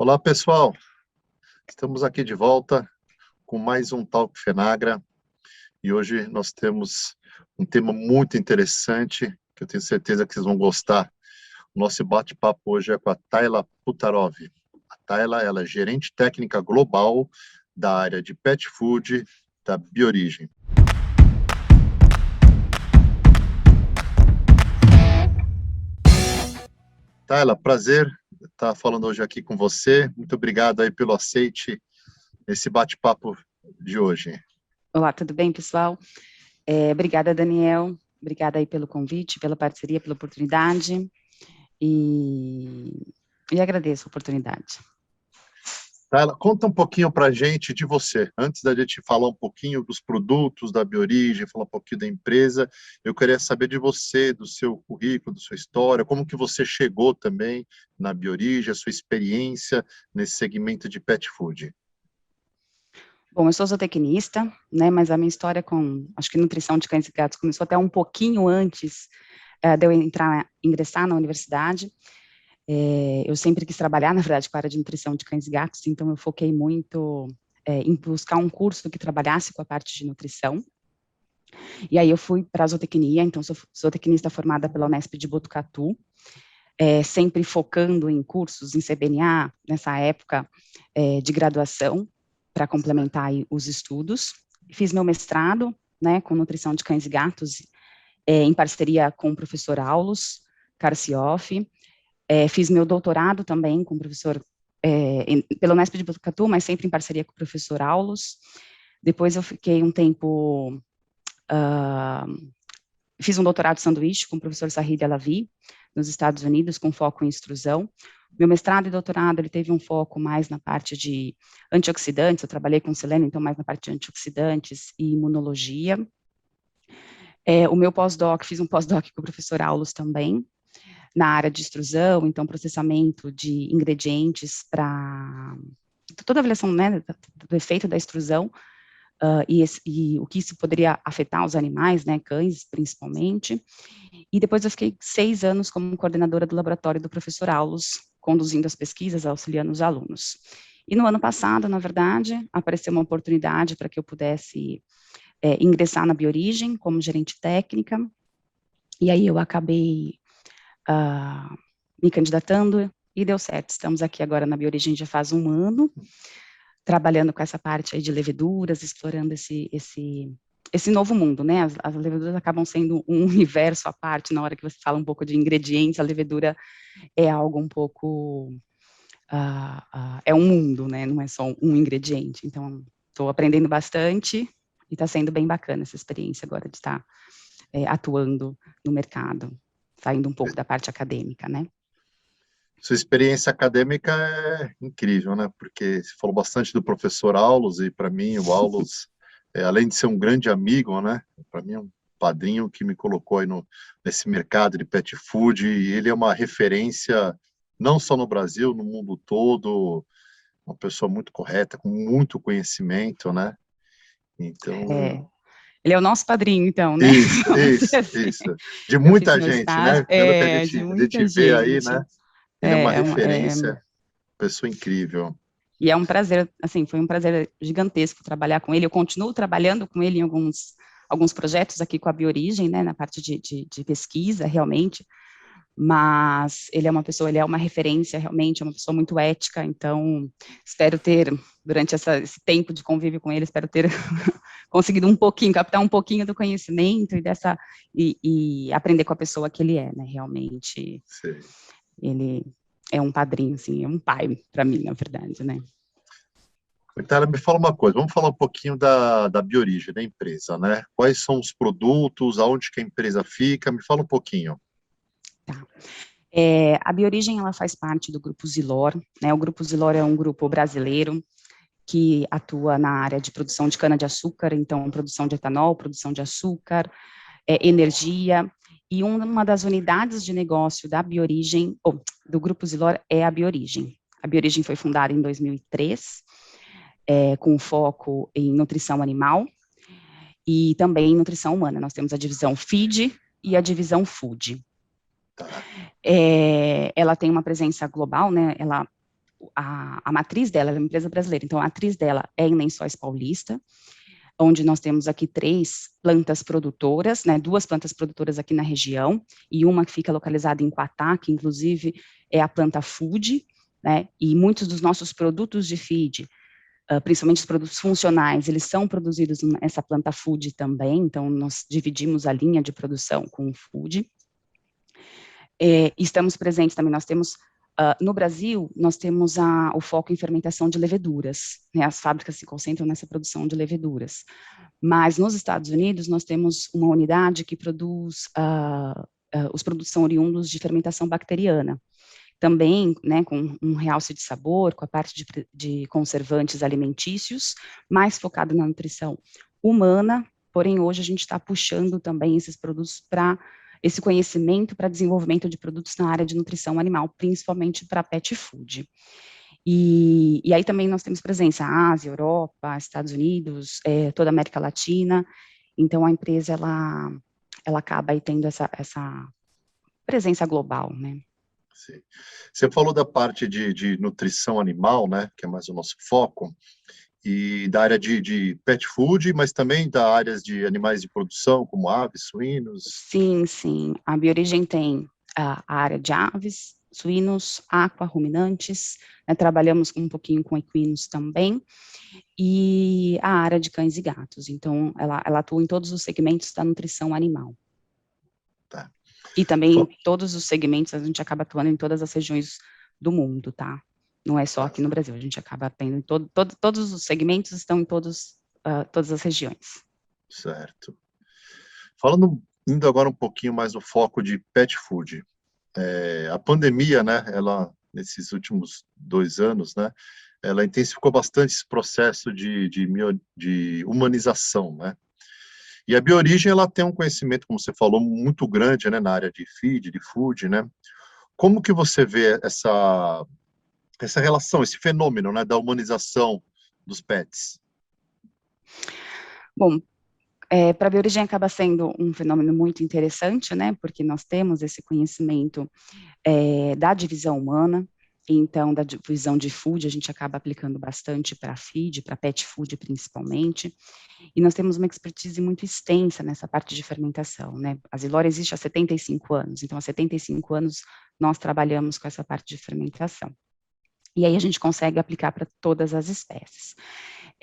Olá, pessoal. Estamos aqui de volta com mais um Talk Fenagra e hoje nós temos um tema muito interessante que eu tenho certeza que vocês vão gostar. O nosso bate-papo hoje é com a Tayla Putarov. A Tayla, ela é gerente técnica global da área de pet food da Biorigem. Tayla, prazer estar falando hoje aqui com você. Muito obrigado aí pelo aceite nesse bate-papo de hoje. Olá, tudo bem, pessoal? Obrigada, Daniel. Obrigada aí pelo convite, pela parceria, pela oportunidade. E agradeço a oportunidade. Tayla, conta um pouquinho para a gente de você. Antes da gente falar um pouquinho dos produtos da Biorigem, falar um pouquinho da empresa, eu queria saber de você, do seu currículo, da sua história, como que você chegou também na Biorigem, a sua experiência nesse segmento de pet food. Bom, eu sou zootecnista, né, mas a minha história com, acho que nutrição de cães e gatos começou até um pouquinho antes de eu ingressar na universidade. Eu sempre quis trabalhar, na verdade, com a área de nutrição de cães e gatos, então eu foquei muito em buscar um curso que trabalhasse com a parte de nutrição. E aí eu fui para a zootecnia, então sou zootecnista formada pela Unesp de Botucatu, sempre focando em cursos em CBNA, nessa época de graduação, para complementar aí os estudos. Fiz meu mestrado, né, com nutrição de cães e gatos, em parceria com o professor Aulos Karcioff. Fiz meu doutorado também com o professor, pela Unesp de Botucatu, mas sempre em parceria com o professor Aulos. Depois eu fiquei um tempo, fiz um doutorado de sanduíche com o professor Sahid Alavi, nos Estados Unidos, com foco em extrusão. Meu mestrado e doutorado, ele teve um foco mais na parte de antioxidantes, eu trabalhei com selênio, então mais na parte de antioxidantes e imunologia. O meu pós-doc, fiz um pós-doc com o professor Aulos também, na área de extrusão, então processamento de ingredientes para toda a avaliação, né, do efeito da extrusão, e o que isso poderia afetar os animais, né, cães principalmente. E depois eu fiquei 6 anos como coordenadora do laboratório do professor Aulos, conduzindo as pesquisas, auxiliando os alunos. E no ano passado, na verdade, apareceu uma oportunidade para que eu pudesse ingressar na Biorigem como gerente técnica, e aí eu acabei me candidatando e deu certo. Estamos aqui agora na Biorigem já faz 1 ano, trabalhando com essa parte aí de leveduras, explorando esse novo mundo, né? As leveduras acabam sendo um universo à parte. Na hora que você fala um pouco de ingredientes, a levedura é algo um pouco, é um mundo, né? Não é só um ingrediente. Então, estou aprendendo bastante e está sendo bem bacana essa experiência agora de estar atuando no mercado, saindo um pouco da parte acadêmica, né? Sua experiência acadêmica é incrível, né? Porque você falou bastante do professor Aulos, e para mim o Aulos, além de ser um grande amigo, né? Para mim é um padrinho que me colocou aí nesse mercado de pet food, e ele é uma referência não só no Brasil, no mundo todo, uma pessoa muito correta, com muito conhecimento, né? Então... Ele é o nosso padrinho, então, né? Isso. De muita gente, né? Pelo que a gente vê aí, né? Ele é uma referência, pessoa incrível. E é um prazer, assim, foi um prazer gigantesco trabalhar com ele. Eu continuo trabalhando com ele em alguns projetos aqui com a Biorigem, né, na parte de pesquisa, realmente, mas ele é uma pessoa, ele é uma referência, realmente, é uma pessoa muito ética, então espero ter, durante esse tempo de convívio com ele, espero ter conseguido captar um pouquinho do conhecimento e aprender com a pessoa que ele é, né, realmente. Sim. Ele é um padrinho, assim, é um pai para mim, na verdade, né. Então, me fala uma coisa, vamos falar um pouquinho da Biorigem, da empresa, né? Quais são os produtos, aonde que a empresa fica, me fala um pouquinho. Tá. A Biorigem, ela faz parte do Grupo Zilor, né, o Grupo Zilor é um grupo brasileiro que atua na área de produção de cana-de-açúcar, então, produção de etanol, produção de açúcar, energia, e uma das unidades de negócio da Biorigem, do Grupo Zilor, é a Biorigem. A Biorigem foi fundada em 2003, com foco em nutrição animal e também em nutrição humana. Nós temos a divisão Feed e a divisão Food. Ela tem uma presença global, né? a matriz dela, ela é uma empresa brasileira, então a matriz dela é em Lençóis Paulista, onde nós temos aqui 3 plantas produtoras, né, 2 plantas produtoras aqui na região, e uma que fica localizada em Quatá, que inclusive é a planta Food, né, e muitos dos nossos produtos de feed, principalmente os produtos funcionais, eles são produzidos nessa planta Food também, então nós dividimos a linha de produção com o Food. Estamos presentes também, nós temos no Brasil, nós temos o foco em fermentação de leveduras, né, as fábricas se concentram nessa produção de leveduras, mas nos Estados Unidos nós temos uma unidade que produz, os produtos são oriundos de fermentação bacteriana, também, né, com um realce de sabor, com a parte de conservantes alimentícios, mais focado na nutrição humana, porém hoje a gente está puxando também esses produtos para esse conhecimento para desenvolvimento de produtos na área de nutrição animal, principalmente para pet food. E aí também nós temos presença Ásia, Europa, Estados Unidos, toda a América Latina, então a empresa, ela acaba aí tendo essa presença global, né. Sim. Você falou da parte de nutrição animal, né, que é mais o nosso foco, e da área de pet food, mas também da áreas de animais de produção, como aves, suínos. Sim, sim. A Biorigem tem a área de aves, suínos, aqua, ruminantes, né, trabalhamos um pouquinho com equinos também, e a área de cães e gatos. Então, ela atua em todos os segmentos da nutrição animal. Tá. E também em todos os segmentos, a gente acaba atuando em todas as regiões do mundo, tá? Não é só aqui no Brasil, a gente acaba tendo em todos os segmentos estão em todas as regiões. Certo. Indo agora um pouquinho mais no foco de pet food. A pandemia, né, ela, nesses últimos 2 anos, né, ela intensificou bastante esse processo de humanização, né? E a Biorigem, ela tem um conhecimento, como você falou, muito grande, né, na área de feed, de food, né? Como que você vê essa relação, esse fenômeno, né, da humanização dos pets? Bom, para a Biorigem acaba sendo um fenômeno muito interessante, né, porque nós temos esse conhecimento da divisão humana, então da divisão de food a gente acaba aplicando bastante para feed, para pet food principalmente, e nós temos uma expertise muito extensa nessa parte de fermentação, né, a Zilora existe há 75 anos, então há 75 anos nós trabalhamos com essa parte de fermentação. E aí a gente consegue aplicar para todas as espécies.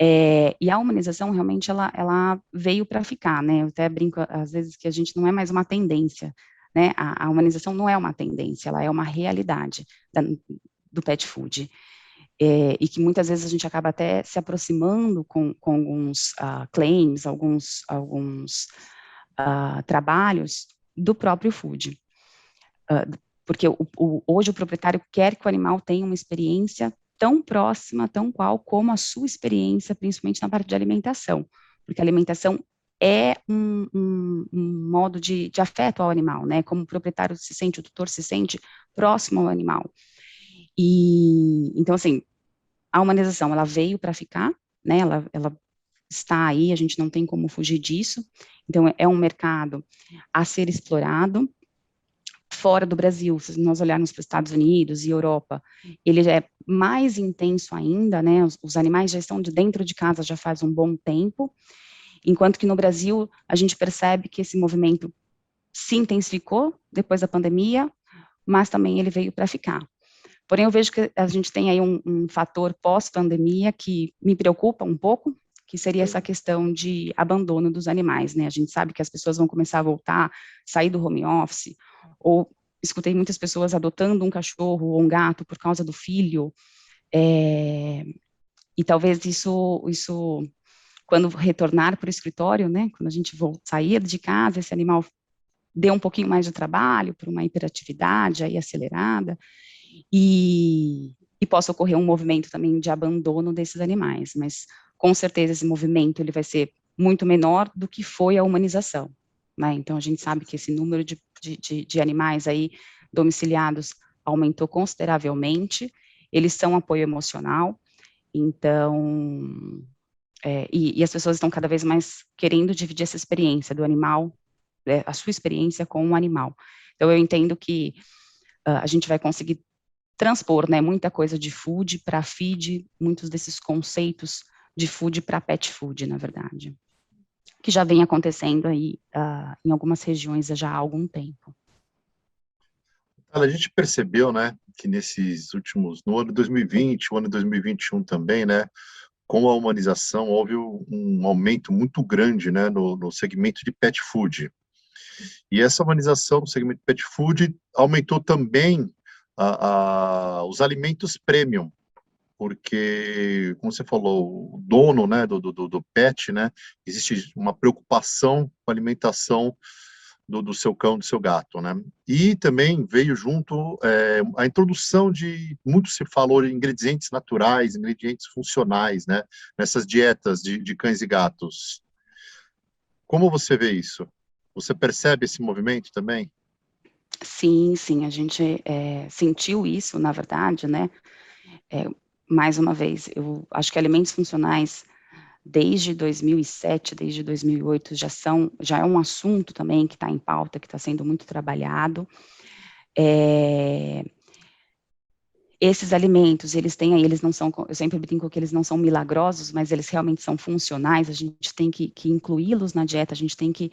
E a humanização, realmente, ela veio para ficar, né, eu até brinco, às vezes, que a gente não é mais uma tendência, né, a humanização não é uma tendência, ela é uma realidade do pet food, e que muitas vezes a gente acaba até se aproximando com alguns claims, alguns trabalhos do próprio food, porque hoje o proprietário quer que o animal tenha uma experiência tão próxima, tão qual como a sua experiência, principalmente na parte de alimentação, porque a alimentação é um modo de afeto ao animal, né, como o proprietário se sente, o tutor se sente próximo ao animal. E, então, assim, a humanização, ela veio para ficar, né, ela está aí, a gente não tem como fugir disso, então é um mercado a ser explorado. Fora do Brasil, se nós olharmos para os Estados Unidos e Europa, ele já é mais intenso ainda, né, os animais já estão dentro de casa já faz um bom tempo, enquanto que no Brasil a gente percebe que esse movimento se intensificou depois da pandemia, mas também ele veio para ficar. Porém, eu vejo que a gente tem aí um fator pós-pandemia que me preocupa um pouco, que seria essa questão de abandono dos animais, né? A gente sabe que as pessoas vão começar a voltar, sair do home office, ou escutei muitas pessoas adotando um cachorro ou um gato por causa do filho, e talvez isso quando retornar para o escritório, né, quando a gente sair de casa, esse animal dê um pouquinho mais de trabalho, por uma hiperatividade aí acelerada, e possa ocorrer um movimento também de abandono desses animais, mas com certeza esse movimento ele vai ser muito menor do que foi a humanização, né? Então a gente sabe que esse número de animais aí domiciliados aumentou consideravelmente, eles são apoio emocional, então, e as pessoas estão cada vez mais querendo dividir essa experiência do animal, a sua experiência com o animal. Então eu entendo que a gente vai conseguir transpor, né, muita coisa de food para feed, muitos desses conceitos de food para pet food, na verdade, que já vem acontecendo aí em algumas regiões já há algum tempo. A gente percebeu, né, que nesses últimos, no ano 2020, o ano 2021 também, né, com a humanização, houve um aumento muito grande, né, no segmento de pet food. E essa humanização no segmento pet food aumentou também os alimentos premium, porque, como você falou, o dono, né, do pet, né, existe uma preocupação com a alimentação do seu cão, do seu gato, né? E também veio junto a introdução de, muito se falou de ingredientes naturais, ingredientes funcionais, né? Nessas dietas de cães e gatos. Como você vê isso? Você percebe esse movimento também? Sim, sim, a gente sentiu isso, na verdade, né? Mais uma vez, eu acho que alimentos funcionais desde 2007, desde 2008, já é um assunto também que está em pauta, que está sendo muito trabalhado. Esses alimentos, eles têm aí, eles não são, eu sempre brinco que eles não são milagrosos, mas eles realmente são funcionais, a gente tem que incluí-los na dieta, a gente tem que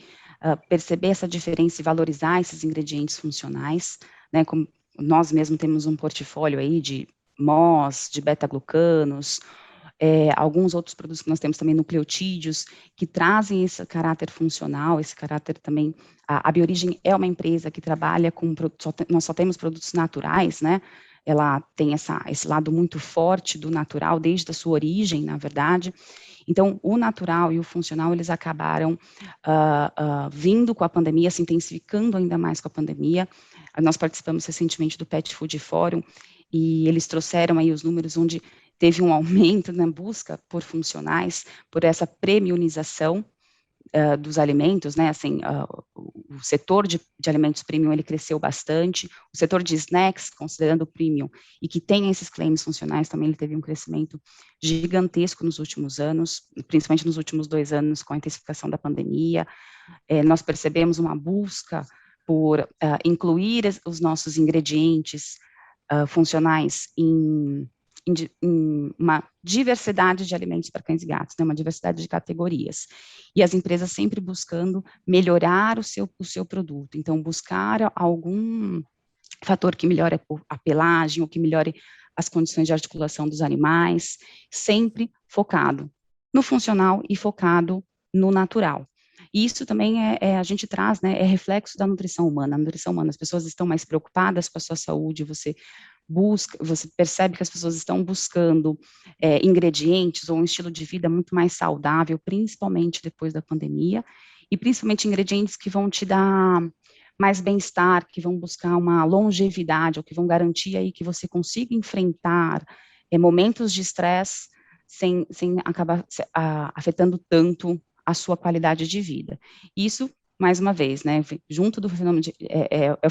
perceber essa diferença e valorizar esses ingredientes funcionais, né, como nós mesmos temos um portfólio aí de MOS, de beta-glucanos, alguns outros produtos que nós temos também, nucleotídeos, que trazem esse caráter funcional, esse caráter também, a Biorigem é uma empresa que trabalha com, nós só temos produtos naturais, né, ela tem esse lado muito forte do natural, desde a sua origem, na verdade. Então, o natural e o funcional, eles acabaram vindo com a pandemia, se intensificando ainda mais com a pandemia. Nós participamos recentemente do Pet Food Forum, e eles trouxeram aí os números onde teve um aumento na busca por funcionais, por essa premiumização dos alimentos, né, assim, o setor de alimentos premium, ele cresceu bastante, o setor de snacks, considerando o premium, e que tem esses claims funcionais, também ele teve um crescimento gigantesco nos últimos anos, principalmente nos últimos 2 anos, com a intensificação da pandemia. Nós percebemos uma busca por incluir os nossos ingredientes funcionais em uma diversidade de alimentos para cães e gatos, né, uma diversidade de categorias. E as empresas sempre buscando melhorar o seu produto. Então, buscar algum fator que melhore a pelagem, ou que melhore as condições de articulação dos animais, sempre focado no funcional e focado no natural. E isso também a gente traz, né, é reflexo da nutrição humana. A nutrição humana, as pessoas estão mais preocupadas com a sua saúde, você percebe que as pessoas estão buscando ingredientes ou um estilo de vida muito mais saudável, principalmente depois da pandemia, e principalmente ingredientes que vão te dar mais bem-estar, que vão buscar uma longevidade, ou que vão garantir aí que você consiga enfrentar momentos de estresse sem acabar afetando tanto a sua qualidade de vida. Isso, mais uma vez, né, junto do fenômeno o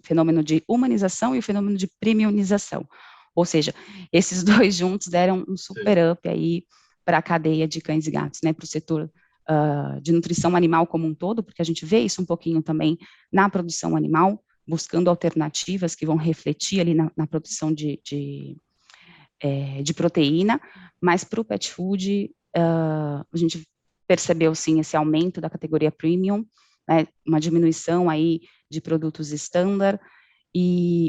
fenômeno de humanização e o fenômeno de premiumização. Ou seja, esses dois juntos deram um super up aí para a cadeia de cães e gatos, né, para o setor de nutrição animal como um todo, porque a gente vê isso um pouquinho também na produção animal, buscando alternativas que vão refletir ali na produção de proteína, mas para o pet food, a gente percebeu, sim, esse aumento da categoria premium, né, uma diminuição aí de produtos standard, e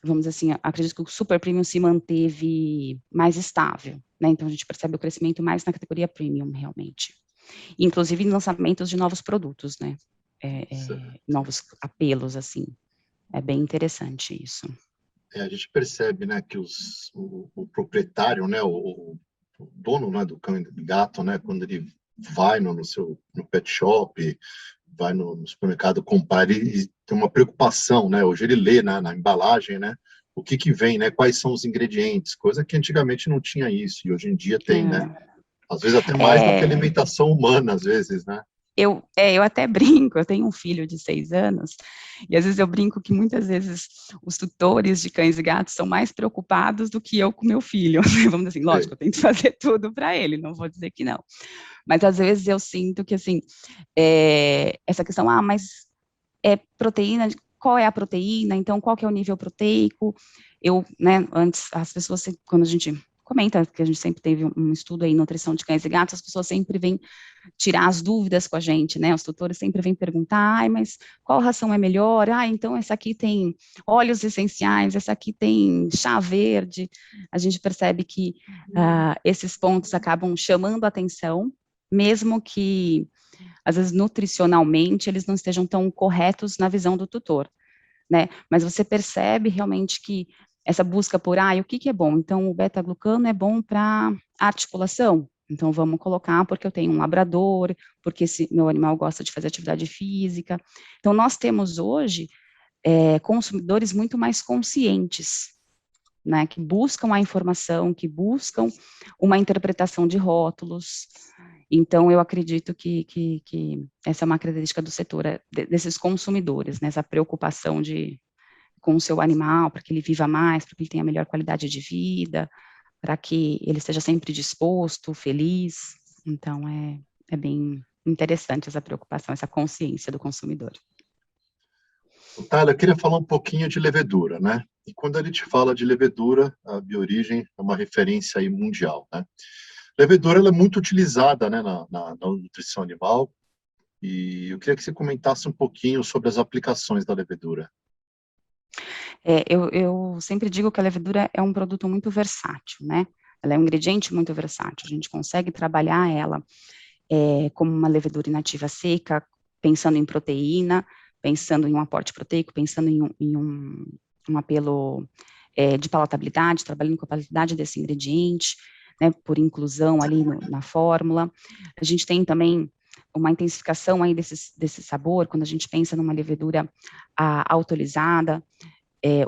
vamos dizer assim, acredito que o super premium se manteve mais estável, né, então a gente percebe o crescimento mais na categoria premium, realmente. Inclusive em lançamentos de novos produtos, né, novos apelos, assim, é bem interessante isso. A gente percebe, né, que o proprietário, né, o dono, né, do cão e do gato, né, quando ele vai no pet shop, vai no supermercado comprar, ele tem uma preocupação, né? Hoje ele lê na embalagem, né? O que vem, né? Quais são os ingredientes? Coisa que antigamente não tinha isso e hoje em dia tem, né? Às vezes até mais do que alimentação humana, às vezes, né? Eu até brinco, eu tenho um filho de 6 anos, e às vezes eu brinco que muitas vezes os tutores de cães e gatos são mais preocupados do que eu com meu filho. Vamos dizer assim, lógico, eu tento fazer tudo para ele, não vou dizer que não. Mas às vezes eu sinto que, assim, essa questão, mas é proteína qual é a proteína, então qual que é o nível proteico. Eu, né, antes, as pessoas, quando a gente comenta, que a gente sempre teve um estudo aí, nutrição de cães e gatos, as pessoas sempre vêm tirar as dúvidas com a gente, né, os tutores sempre vêm perguntar, ai, mas qual ração é melhor? Ah, então essa aqui tem óleos essenciais, essa aqui tem chá verde. A gente percebe que esses pontos acabam chamando a atenção, mesmo que, às vezes, nutricionalmente, eles não estejam tão corretos na visão do tutor, né, mas você percebe realmente que essa busca por, o que é bom? Então, o beta-glucano é bom para articulação, então vamos colocar porque eu tenho um labrador, porque esse meu animal gosta de fazer atividade física. Então, nós temos hoje consumidores muito mais conscientes, né, que buscam a informação, que buscam uma interpretação de rótulos. Então, eu acredito que essa é uma característica do setor, desses consumidores, né, essa preocupação com o seu animal, para que ele viva mais, para que ele tenha melhor qualidade de vida, para que ele esteja sempre disposto, feliz. Então, é bem interessante essa preocupação, essa consciência do consumidor. Tyler, eu queria falar um pouquinho de levedura, né? E quando a gente fala de levedura, a Biorigem é uma referência aí mundial, né? Levedura, ela é muito utilizada, né, na nutrição animal, e eu queria que você comentasse um pouquinho sobre as aplicações da levedura. Eu sempre digo que a levedura é um produto muito versátil, né? Ela é um ingrediente muito versátil, a gente consegue trabalhar ela como uma levedura inativa seca, pensando em proteína, pensando em um aporte proteico, pensando em um apelo de palatabilidade, trabalhando com a palatabilidade desse ingrediente, né, por inclusão ali na fórmula. A gente tem também uma intensificação aí desse sabor, quando a gente pensa numa levedura autorizada.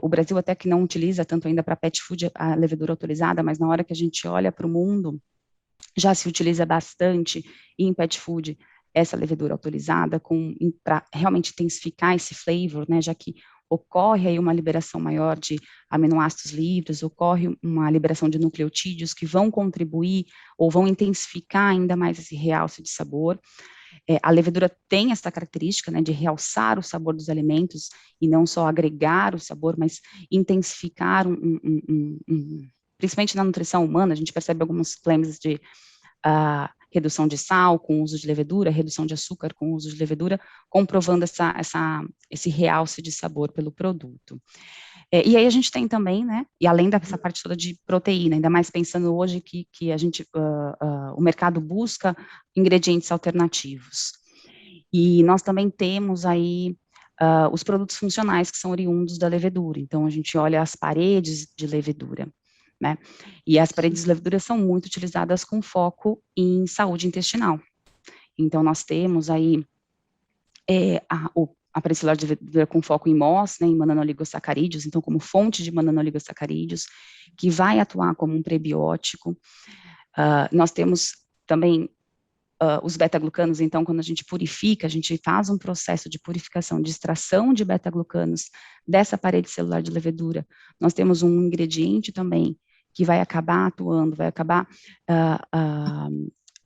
O Brasil até que não utiliza tanto ainda para pet food a levedura autorizada, mas na hora que a gente olha para o mundo, já se utiliza bastante em pet food essa levedura autorizada para realmente intensificar esse flavor, né, já que ocorre aí uma liberação maior de aminoácidos livres, ocorre uma liberação de nucleotídeos que vão contribuir ou vão intensificar ainda mais esse realce de sabor. A levedura tem essa característica, né, de realçar o sabor dos alimentos e não só agregar o sabor, mas intensificar principalmente na nutrição humana, a gente percebe alguns claims de redução de sal com o uso de levedura, redução de açúcar com o uso de levedura, comprovando esse realce de sabor pelo produto. E aí a gente tem também, né, e além dessa parte toda de proteína, ainda mais pensando hoje que a gente, o mercado busca ingredientes alternativos. E nós também temos aí os produtos funcionais que são oriundos da levedura, então a gente olha as paredes de levedura, né, e as paredes de levedura são muito utilizadas com foco em saúde intestinal. Então nós temos aí a parede de levedura com foco em MOS, né, em mananoligosacarídeos, então como fonte de mananoligosacarídeos, que vai atuar como um prebiótico. Nós temos também os beta-glucanos, então quando a gente purifica, a gente faz um processo de purificação, de extração de beta-glucanos dessa parede celular de levedura. Nós temos um ingrediente também que vai acabar atuando, vai acabar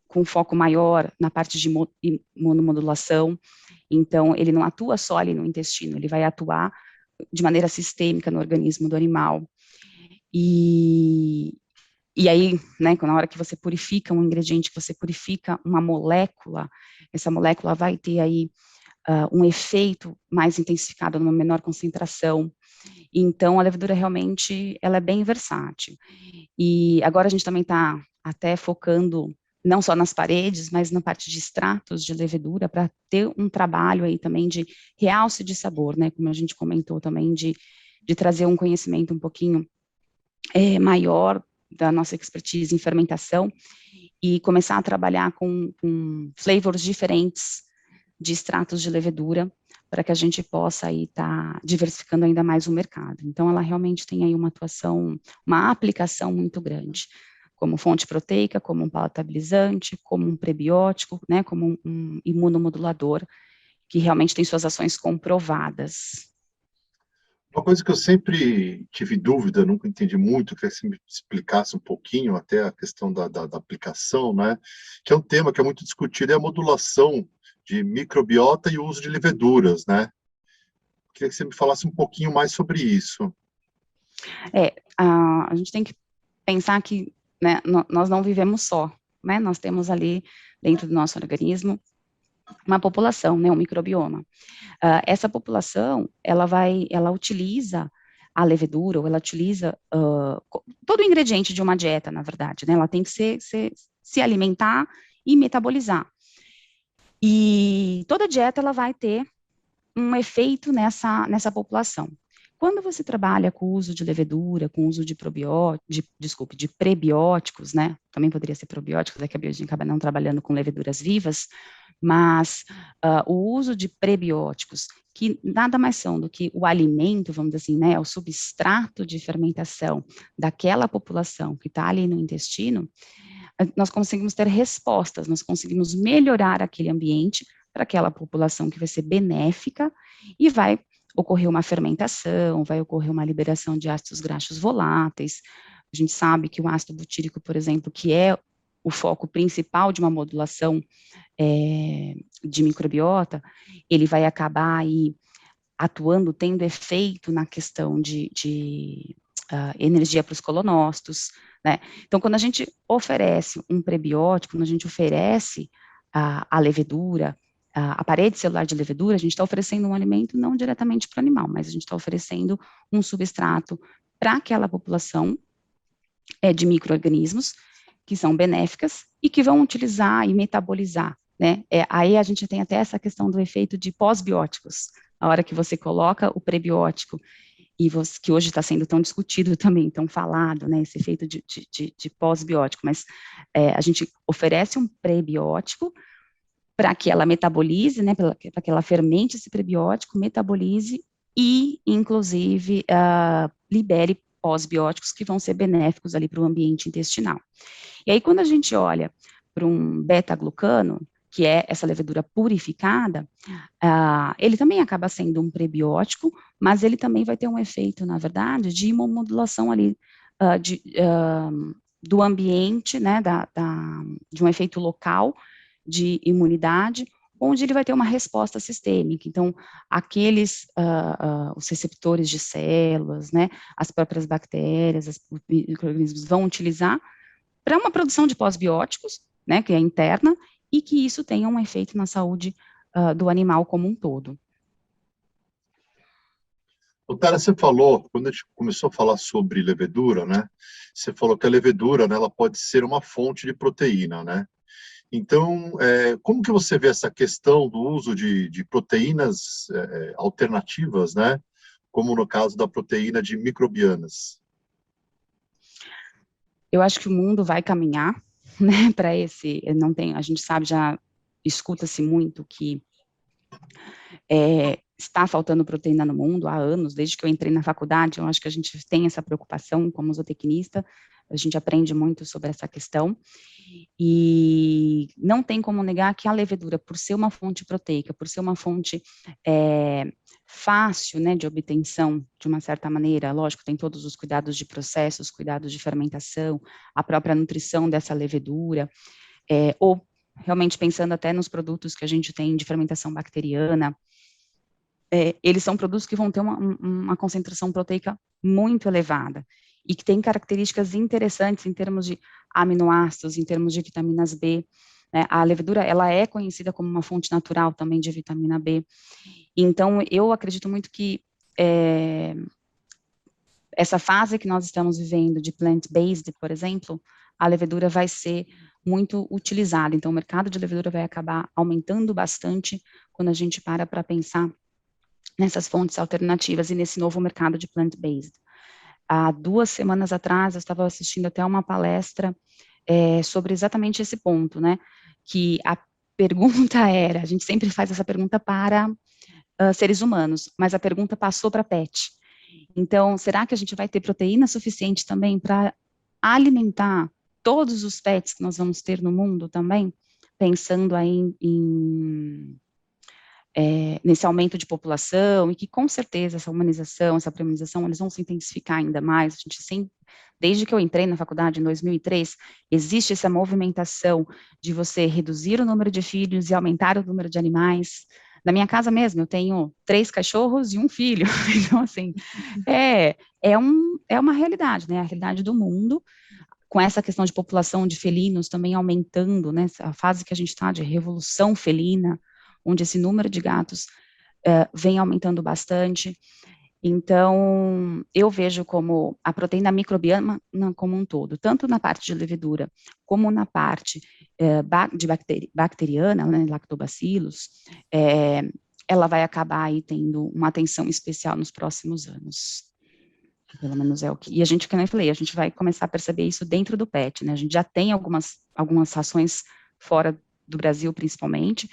com foco maior na parte de imunomodulação. Então, ele não atua só ali no intestino, ele vai atuar de maneira sistêmica no organismo do animal. E aí, né, na hora que você purifica um ingrediente, que você purifica uma molécula, essa molécula vai ter aí um efeito mais intensificado, numa menor concentração. Então, a levedura realmente, ela é bem versátil. E agora a gente também está até focando não só nas paredes, mas na parte de extratos de levedura, para ter um trabalho aí também de realce de sabor, né, como a gente comentou também, de trazer um conhecimento um pouquinho maior da nossa expertise em fermentação e começar a trabalhar com flavors diferentes de extratos de levedura, para que a gente possa aí estar diversificando ainda mais o mercado. Então, ela realmente tem aí uma atuação, uma aplicação muito grande, como fonte proteica, como um palatabilizante, como um prebiótico, né, como um imunomodulador, que realmente tem suas ações comprovadas. Uma coisa que eu sempre tive dúvida, nunca entendi muito, queria que você me explicasse um pouquinho até a questão da aplicação, né? Que é um tema que é muito discutido, é a modulação de microbiota e o uso de leveduras, né? queria que você me falasse um pouquinho mais sobre isso. A gente tem que pensar que, né, nós não vivemos só, né, nós temos ali dentro do nosso organismo uma população, né, um microbioma. Essa população, ela utiliza a levedura, ou ela utiliza todo o ingrediente de uma dieta, na verdade, né, ela tem que se alimentar e metabolizar. E toda dieta, ela vai ter um efeito nessa população. Quando você trabalha com o uso de levedura, com o uso de de prebióticos, né, também poderia ser probióticos, é que a biologia acaba não trabalhando com leveduras vivas, mas o uso de prebióticos, que nada mais são do que o alimento, vamos dizer assim, né, o substrato de fermentação daquela população que está ali no intestino, nós conseguimos ter respostas, nós conseguimos melhorar aquele ambiente para aquela população que vai ser benéfica e vai ocorrer uma fermentação, vai ocorrer uma liberação de ácidos graxos voláteis. A gente sabe que o ácido butírico, por exemplo, que é o foco principal de uma modulação de microbiota, ele vai acabar aí atuando, tendo efeito na questão de energia para os colonócitos, né? Então, quando a gente oferece um prebiótico, quando a gente oferece a levedura, a parede celular de levedura, a gente está oferecendo um alimento não diretamente para o animal, mas a gente está oferecendo um substrato para aquela população de micro-organismos que são benéficas e que vão utilizar e metabolizar, né? Aí a gente tem até essa questão do efeito de pós-bióticos. A hora que você coloca o prebiótico, que hoje está sendo tão discutido também, tão falado, né, esse efeito de pós-biótico, mas a gente oferece um prebiótico para que ela metabolize, né, para que ela fermente esse prebiótico, metabolize e, inclusive, libere pós-bióticos que vão ser benéficos ali para o ambiente intestinal. E aí, quando a gente olha para um beta-glucano, que é essa levedura purificada, ele também acaba sendo um prebiótico, mas ele também vai ter um efeito, na verdade, de imumodulação ali, do ambiente, né, de um efeito local de imunidade, onde ele vai ter uma resposta sistêmica. Então, os receptores de células, né, as próprias bactérias, os micro-organismos vão utilizar para uma produção de pós-bióticos, né, que é interna, e que isso tenha um efeito na saúde do animal como um todo. Doutora, você falou, quando a gente começou a falar sobre levedura, né, você falou que a levedura, né, ela pode ser uma fonte de proteína, né? Então, como que você vê essa questão do uso de proteínas alternativas, né, como no caso da proteína de microbianas? Eu acho que o mundo vai caminhar, né, para a gente sabe, já escuta-se muito que está faltando proteína no mundo há anos, desde que eu entrei na faculdade, eu acho que a gente tem essa preocupação como zootecnista, a gente aprende muito sobre essa questão, e não tem como negar que a levedura, por ser uma fonte proteica, por ser uma fonte fácil, né, de obtenção, de uma certa maneira, lógico, tem todos os cuidados de processos, cuidados de fermentação, a própria nutrição dessa levedura, ou realmente pensando até nos produtos que a gente tem de fermentação bacteriana, eles são produtos que vão ter uma concentração proteica muito elevada, e que tem características interessantes em termos de aminoácidos, em termos de vitaminas B, né? A levedura, ela é conhecida como uma fonte natural também de vitamina B, então eu acredito muito que essa fase que nós estamos vivendo de plant-based, por exemplo, a levedura vai ser muito utilizada, então o mercado de levedura vai acabar aumentando bastante quando a gente para pensar nessas fontes alternativas e nesse novo mercado de plant-based. Há 2 semanas atrás, eu estava assistindo até uma palestra sobre exatamente esse ponto, né, que a pergunta era, a gente sempre faz essa pergunta para seres humanos, mas a pergunta passou para pet. Então, será que a gente vai ter proteína suficiente também para alimentar todos os pets que nós vamos ter no mundo também? Pensando aí nesse aumento de população, e que com certeza essa humanização, essa premiumização, eles vão se intensificar ainda mais. A gente sempre, desde que eu entrei na faculdade em 2003, existe essa movimentação de você reduzir o número de filhos e aumentar o número de animais, Na minha casa mesmo, eu tenho 3 cachorros e um filho, então, assim, é uma realidade, né, a realidade do mundo, com essa questão de população de felinos também aumentando, né, a fase que a gente está de revolução felina, onde esse número de gatos vem aumentando bastante. Então, eu vejo como a proteína microbiana como um todo, tanto na parte de levedura, como na parte bacteriana, né, lactobacillus, ela vai acabar aí tendo uma atenção especial nos próximos anos. Pelo menos é o que... E a gente, como eu falei, a gente vai começar a perceber isso dentro do PET, né? A gente já tem algumas ações fora do Brasil, principalmente,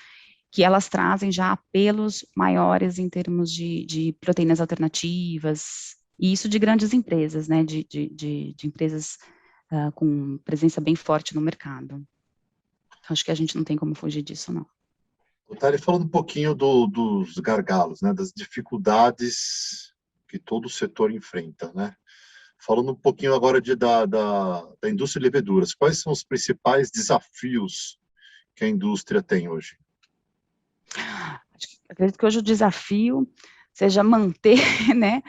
que elas trazem já apelos maiores em termos de proteínas alternativas, e isso de grandes empresas, né, de empresas com presença bem forte no mercado. Então, acho que a gente não tem como fugir disso, não. Otávio, falando um pouquinho dos gargalos, né, das dificuldades que todo o setor enfrenta, né? Falando um pouquinho agora da indústria de leveduras, quais são os principais desafios que a indústria tem hoje? Acredito que hoje o desafio seja manter, né,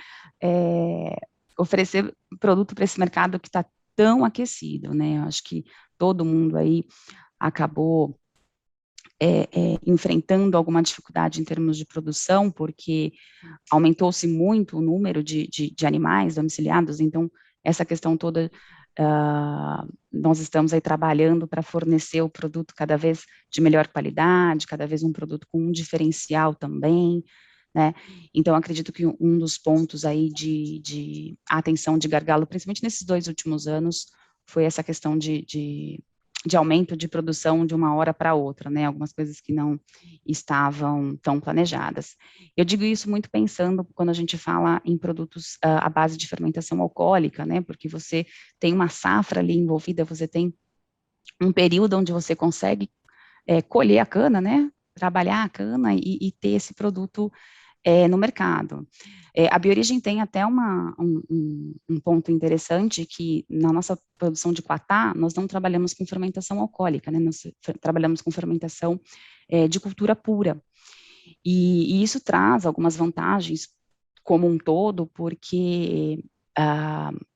oferecer produto para esse mercado que está tão aquecido, né? Eu acho que todo mundo aí acabou enfrentando alguma dificuldade em termos de produção, porque aumentou-se muito o número de animais domiciliados, então essa questão toda, nós estamos aí trabalhando para fornecer o produto cada vez de melhor qualidade, cada vez um produto com um diferencial também, né? Então, acredito que um dos pontos aí de atenção de gargalo, principalmente nesses 2 últimos anos, foi essa questão de aumento de produção de uma hora para outra, né, algumas coisas que não estavam tão planejadas. Eu digo isso muito pensando quando a gente fala em produtos à base de fermentação alcoólica, né, porque você tem uma safra ali envolvida, você tem um período onde você consegue colher a cana, né, trabalhar a cana e ter esse produto no mercado. A Biorigem tem até um ponto interessante que na nossa produção de Quatá, nós não trabalhamos com fermentação alcoólica, né? Nós trabalhamos com fermentação de cultura pura. E isso traz algumas vantagens como um todo, porque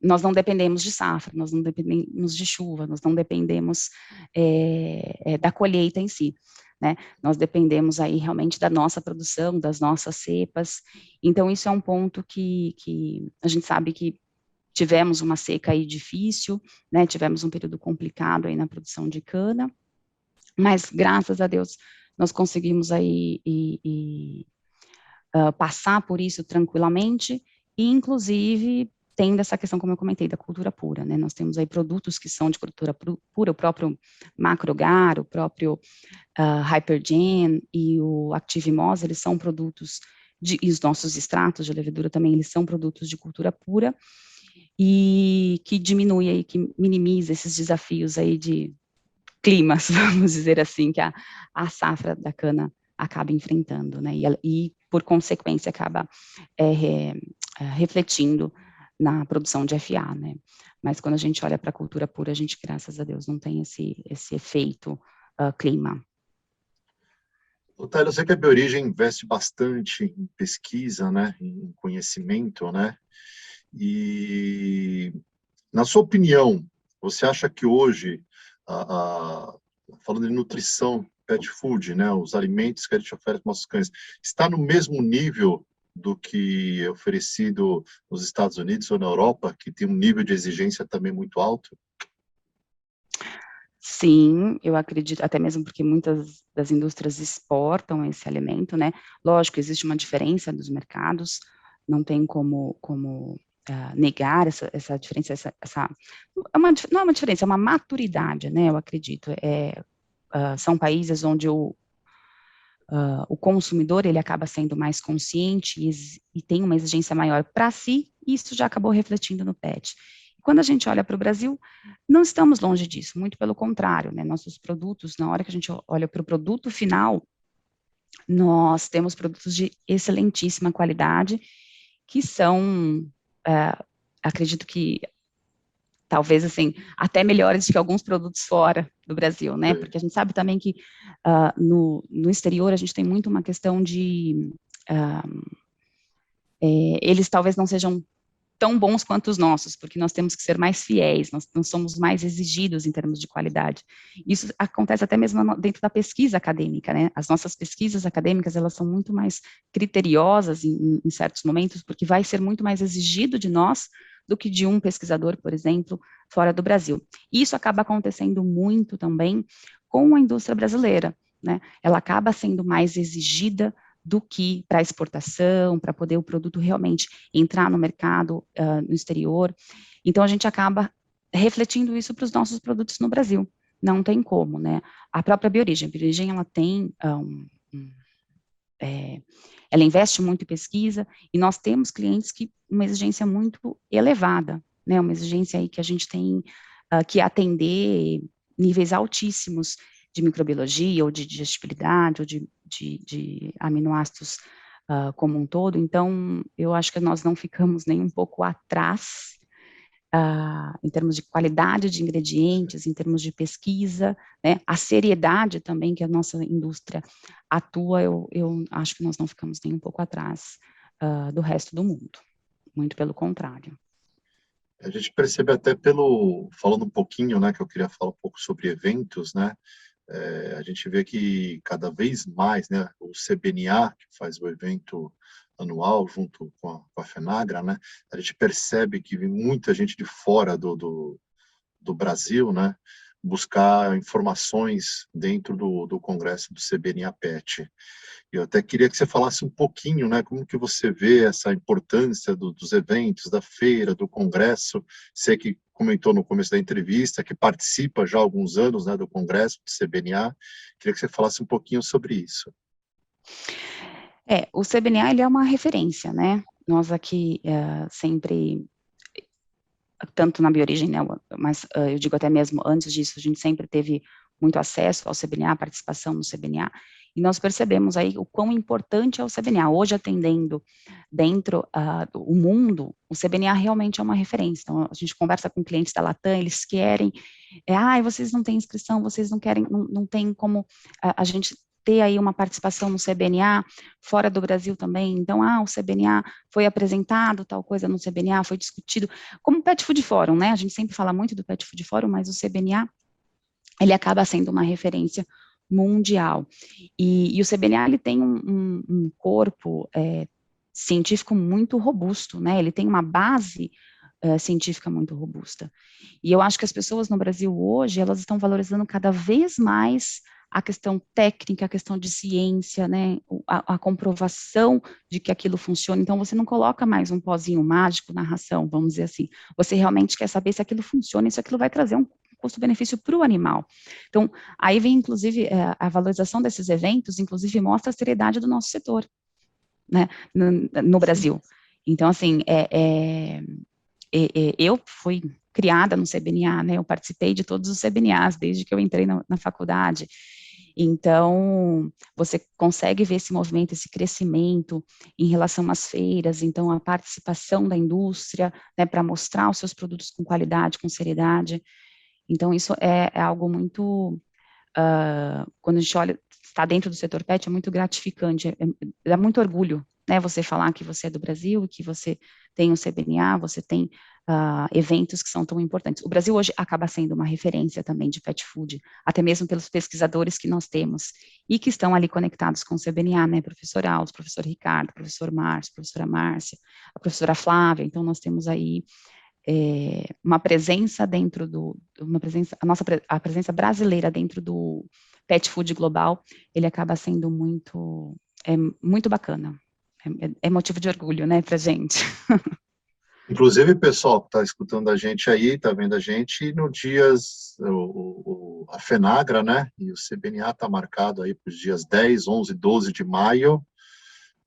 nós não dependemos de safra, nós não dependemos de chuva, nós não dependemos da colheita em si, né? Nós dependemos aí realmente da nossa produção, das nossas cepas. Então, isso é um ponto que a gente sabe que tivemos uma seca aí difícil, né? Tivemos um período complicado aí na produção de cana, mas graças a Deus nós conseguimos aí passar por isso tranquilamente, e inclusive tendo essa questão, como eu comentei, da cultura pura, né? Nós temos aí produtos que são de cultura pura, o próprio Macrogar, o próprio Hypergen e o Activimose, eles são produtos, e os nossos extratos de levedura também, eles são produtos de cultura pura, e que diminui aí, que minimiza esses desafios aí de climas, vamos dizer assim, que a safra da cana acaba enfrentando, né, e por consequência acaba refletindo na produção de FA, né, mas quando a gente olha para a cultura pura, a gente, graças a Deus, não tem esse efeito clima. Otávio, eu sei que a Biorigem investe bastante em pesquisa, né, em conhecimento, né, e na sua opinião, você acha que hoje, falando de nutrição, pet food, né, os alimentos que a gente oferece para nossos cães, está no mesmo nível do que é oferecido nos Estados Unidos ou na Europa, que tem um nível de exigência também muito alto? Sim, eu acredito, até mesmo porque muitas das indústrias exportam esse alimento, né? Lógico, existe uma diferença dos mercados, não tem como negar essa diferença, não é uma diferença, é uma maturidade, né? Eu acredito. São países onde o consumidor ele acaba sendo mais consciente e tem uma exigência maior para si, e isso já acabou refletindo no PET. Quando a gente olha para o Brasil, não estamos longe disso, muito pelo contrário, né? Nossos produtos, na hora que a gente olha para o produto final, nós temos produtos de excelentíssima qualidade, que são, acredito que talvez, assim, até melhores do que alguns produtos fora do Brasil, né? Porque a gente sabe também que no exterior a gente tem muito uma questão de eles talvez não sejam tão bons quanto os nossos, porque nós temos que ser mais fiéis, nós não somos mais exigidos em termos de qualidade. Isso acontece até mesmo dentro da pesquisa acadêmica, né? As nossas pesquisas acadêmicas, elas são muito mais criteriosas em certos momentos, porque vai ser muito mais exigido de nós do que de um pesquisador, por exemplo, fora do Brasil. Isso acaba acontecendo muito também com a indústria brasileira, né? Ela acaba sendo mais exigida do que para exportação, para poder o produto realmente entrar no mercado no exterior. Então, a gente acaba refletindo isso para os nossos produtos no Brasil. Não tem como, né? A própria Biorigem, ela tem ela investe muito em pesquisa, e nós temos clientes que uma exigência muito elevada, né? Uma exigência aí que a gente tem que atender níveis altíssimos de microbiologia, ou de digestibilidade, ou de aminoácidos como um todo. Então, eu acho que nós não ficamos nem um pouco atrás em termos de qualidade de ingredientes, em termos de pesquisa, né? A seriedade também que a nossa indústria atua, eu acho que nós não ficamos nem um pouco atrás do resto do mundo, muito pelo contrário. A gente percebe até falando um pouquinho, né, que eu queria falar um pouco sobre eventos, né, a gente vê que cada vez mais, né, o CBNA, que faz o evento anual junto com a FENAGRA, né, a gente percebe que vem muita gente de fora do Brasil, né, buscar informações dentro do congresso do CBNA PET. Eu até queria que você falasse um pouquinho, né, como que você vê essa importância dos eventos, da feira, do congresso. Você que comentou no começo da entrevista, que participa já há alguns anos, né, do congresso do CBNA. Queria que você falasse um pouquinho sobre isso. O CBNA, ele é uma referência, né? Nós aqui sempre, tanto na Biorigem, né, mas eu digo até mesmo antes disso, a gente sempre teve muito acesso ao CBNA, participação no CBNA, e nós percebemos aí o quão importante é o CBNA. Hoje, atendendo dentro do mundo, o CBNA realmente é uma referência. Então, a gente conversa com clientes da Latam, eles querem, vocês não têm inscrição, vocês não querem, não tem como a gente ter aí uma participação no CBNA, fora do Brasil também. Então, o CBNA foi apresentado, tal coisa no CBNA, foi discutido, como o Pet Food Forum, né? A gente sempre fala muito do Pet Food Forum, mas o CBNA, ele acaba sendo uma referência mundial. E o CBNA, ele tem um corpo científico muito robusto, né? Ele tem uma base científica muito robusta. E eu acho que as pessoas no Brasil hoje, elas estão valorizando cada vez mais a questão técnica, a questão de ciência, né, a comprovação de que aquilo funciona. Então, você não coloca mais um pozinho mágico na ração, vamos dizer assim. Você realmente quer saber se aquilo funciona e se aquilo vai trazer um custo-benefício para o animal. Então, aí vem, inclusive, a valorização desses eventos, inclusive, mostra a seriedade do nosso setor, né, no Brasil. Então, assim, eu fui criada no CBNA, né, eu participei de todos os CBNAs desde que eu entrei na faculdade. Então, você consegue ver esse movimento, esse crescimento em relação às feiras, então a participação da indústria, né, para mostrar os seus produtos com qualidade, com seriedade. Então, isso é algo muito, quando a gente olha, está dentro do setor PET, é muito gratificante, dá muito orgulho, né, você falar que você é do Brasil, que você tem o CBNA, você tem eventos que são tão importantes. O Brasil hoje acaba sendo uma referência também de pet food, até mesmo pelos pesquisadores que nós temos, e que estão ali conectados com o CBNA, né, professor Aldo, professor Ricardo, professor Márcio, professora Márcia, a professora Flávia. Então, nós temos aí uma presença dentro a presença brasileira dentro do pet food global, ele acaba sendo muito bacana, é motivo de orgulho, né, pra gente. Inclusive, pessoal que está escutando a gente aí, está vendo a gente, no dias, a FENAGRA, né, e o CBNA está marcado aí para os dias 10, 11, 12 de maio.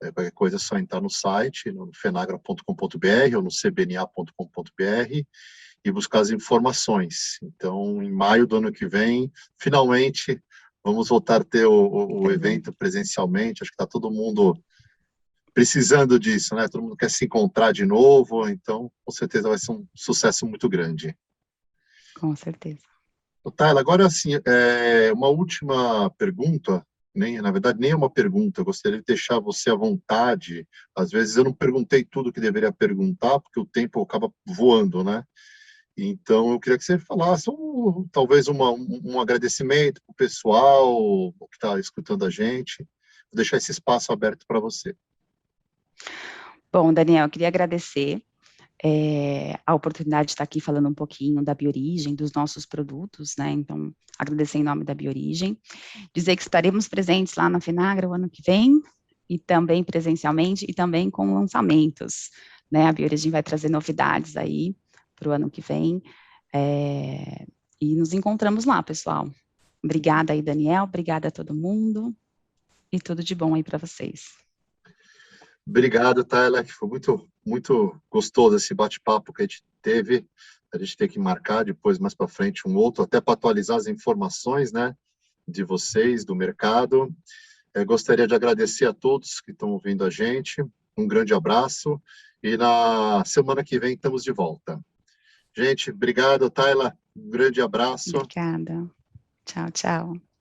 Qualquer coisa é só entrar no site, no fenagra.com.br ou no cbna.com.br e buscar as informações. Então, em maio do ano que vem, finalmente, vamos voltar a ter o evento presencialmente. Acho que está todo mundo precisando disso, né? Todo mundo quer se encontrar de novo, então, com certeza vai ser um sucesso muito grande. Com certeza. Tayla, agora assim, uma última pergunta, na verdade nem é uma pergunta, eu gostaria de deixar você à vontade. Às vezes eu não perguntei tudo que deveria perguntar, porque o tempo acaba voando, né? Então eu queria que você falasse talvez um agradecimento para o pessoal que está escutando a gente. Vou deixar esse espaço aberto para você. Bom, Daniel, eu queria agradecer a oportunidade de estar aqui falando um pouquinho da Biorigem, dos nossos produtos, né? Então, agradecer em nome da Biorigem. Dizer que estaremos presentes lá na Fenagra o ano que vem, e também presencialmente, e também com lançamentos, né? A Biorigem vai trazer novidades aí para o ano que vem, e nos encontramos lá, pessoal. Obrigada aí, Daniel, obrigada a todo mundo, e tudo de bom aí para vocês. Obrigado, Tayla, que foi muito, muito gostoso esse bate-papo que a gente teve. A gente tem que marcar depois, mais para frente, um outro, até para atualizar as informações, né, de vocês, do mercado. Gostaria de agradecer a todos que estão ouvindo a gente. Um grande abraço e na semana que vem estamos de volta. Gente, obrigado, Tayla. Um grande abraço. Obrigada. Tchau, tchau.